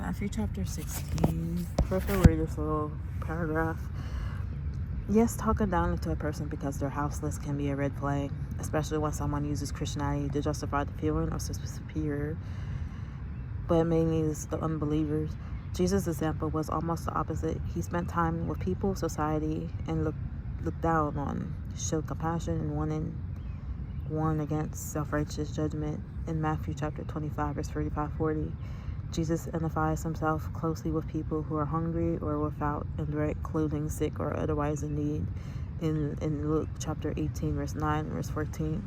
Matthew chapter 16. First, I'll read this little paragraph. Yes, talking down to a person because they're houseless can be a red flag, especially when someone uses Christianity to justify the feeling of superior, but mainly it's the unbelievers. Jesus' example was almost the opposite. He spent time with people, society, and looked down on, showed compassion, and warned against self-righteous judgment. In Matthew chapter 25, verse 35-40, Jesus identifies himself closely with people who are hungry or without direct clothing, sick, or otherwise in need. In Luke chapter 18, verse 9, verse 14,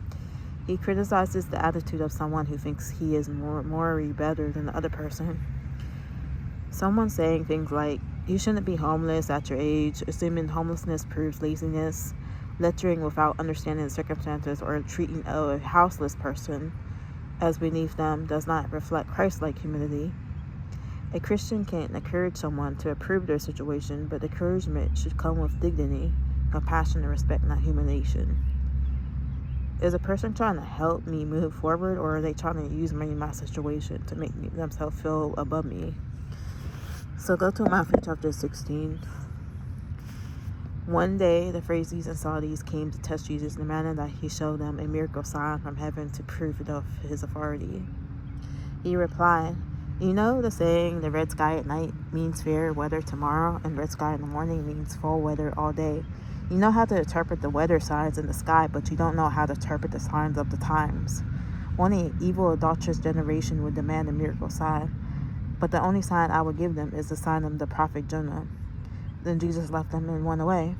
he criticizes the attitude of someone who thinks he is morally better than the other person. Someone saying things like, "You shouldn't be homeless at your age," assuming homelessness proves laziness, lecturing without understanding the circumstances, or treating a houseless person as beneath them does not reflect Christ-like humility. A Christian can't encourage someone to improve their situation, but encouragement should come with dignity, compassion, and respect, not humiliation. Is a person trying to help me move forward, or are they trying to use me in my situation to make themselves feel above me? So go to Matthew chapter 16. One day, the Pharisees and Sadducees came to test Jesus in the manner that he showed them a miracle sign from heaven to prove of his authority. He replied, "You know the saying, the red sky at night means fair weather tomorrow, and red sky in the morning means fall weather all day. You know how to interpret the weather signs in the sky, but you don't know how to interpret the signs of the times. Only evil, adulterous generation would demand a miracle sign, but the only sign I will give them is the sign of the prophet Jonah." Then Jesus left them and went away.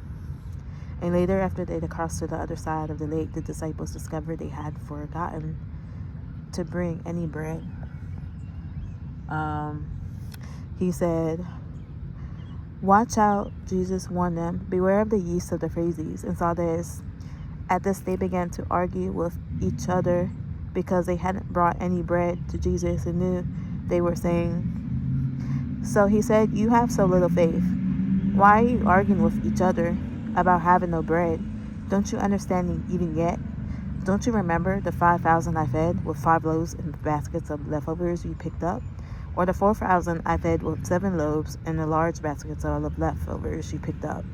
And later, after they had crossed to the other side of the lake, the disciples discovered they had forgotten to bring any bread. He said, "Watch out," Jesus warned them. "Beware of the yeast of the Pharisees and Sadducees." At this, they began to argue with each other because they hadn't brought any bread to Jesus and knew they were saying. So he said, "You have so little faith. Why are you arguing with each other about having no bread? Don't you understand even yet? Don't you remember the 5,000 I fed with 5 loaves and baskets of leftovers you picked up? Or the 4,000 I fed with 7 loaves and the large baskets of leftovers you picked up?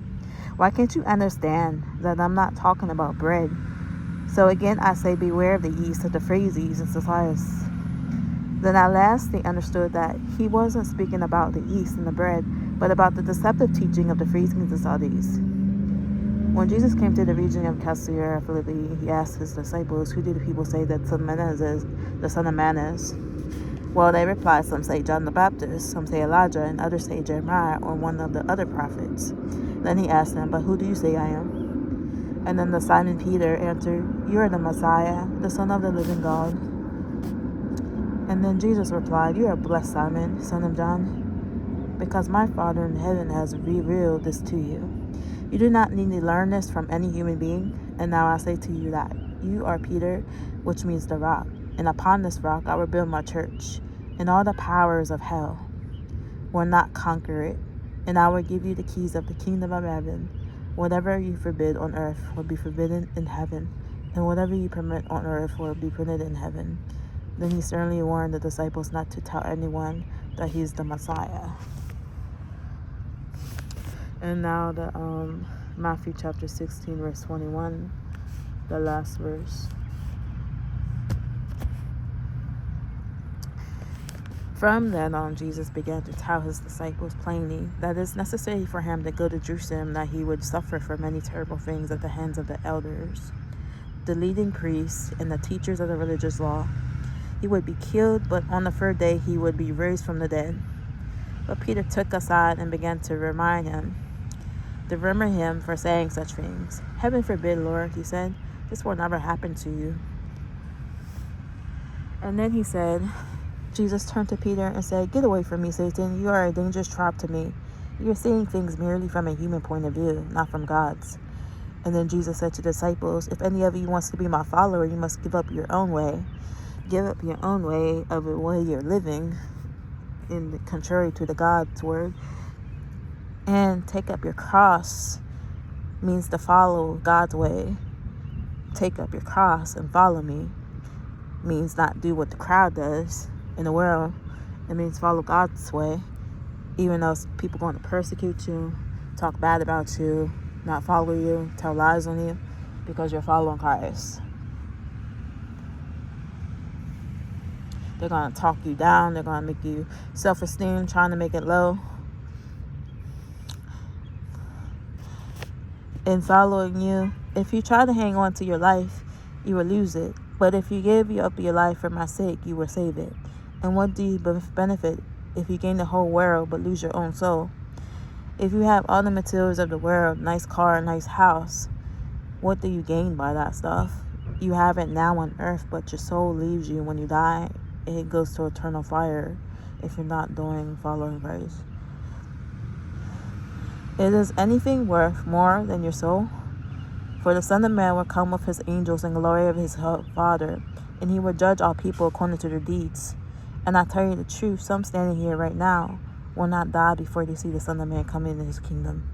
Why can't you understand that I'm not talking about bread? So again I say, beware of the yeast of the Pharisees and Sadducees." Then at last they understood that he wasn't speaking about the yeast and the bread, but about the deceptive teaching of the Pharisees and Sadducees. When Jesus came to the region of Caesarea Philippi, he asked his disciples, "Who do the people say that the Son of Man is?" Well, they replied, "Some say John the Baptist, some say Elijah, and others say Jeremiah or one of the other prophets." Then he asked them, "But who do you say I am?" And then Simon Peter answered, "You are the Messiah, the Son of the living God." And then Jesus replied, "You are blessed, Simon, son of John, because my Father in heaven has revealed this to you. You do not need to learn this from any human being. And now I say to you that you are Peter, which means the rock. And upon this rock I will build my church, and all the powers of hell will not conquer it. And I will give you the keys of the kingdom of heaven. Whatever you forbid on earth will be forbidden in heaven, and whatever you permit on earth will be permitted in heaven." Then he sternly warned the disciples not to tell anyone that he is the Messiah. And now the Matthew chapter 16, verse 21, the last verse. From then on, Jesus began to tell his disciples plainly that it is necessary for him to go to Jerusalem, that he would suffer for many terrible things at the hands of the elders, the leading priests, and the teachers of the religious law. He would be killed, but on the 3rd day he would be raised from the dead. But Peter took aside and began to remind him for saying such things. "Heaven forbid, Lord," he said. "This will never happen to you." And then Jesus turned to Peter and said, "Get away from me, Satan. You are a dangerous trap to me. You are seeing things merely from a human point of view, not from God's." And then Jesus said to the disciples, "If any of you wants to be my follower, you must give up your own way. Give up your own way of the way you're living, in the contrary to the God's word, and take up your cross." Means to follow God's way. Take up your cross and follow me means not do what the crowd does in the world It means follow God's way, even though people going to persecute you, talk bad about you, not follow you, tell lies on you, because you're following Christ. They're going to talk you down. They're going to make you self-esteem, trying to make it low. In following you, if you try to hang on to your life, you will lose it. But if you give up your life for my sake, you will save it. And what do you benefit if you gain the whole world but lose your own soul? If you have all the materials of the world, nice car, nice house, what do you gain by that stuff? You have it now on earth, but your soul leaves you when you die. It goes to eternal fire if you're not following Christ. Is anything worth more than your soul? For the Son of Man will come with his angels in glory of his Father, and he will judge all people according to their deeds. And I tell you the truth, some standing here right now will not die before they see the Son of Man come into his kingdom.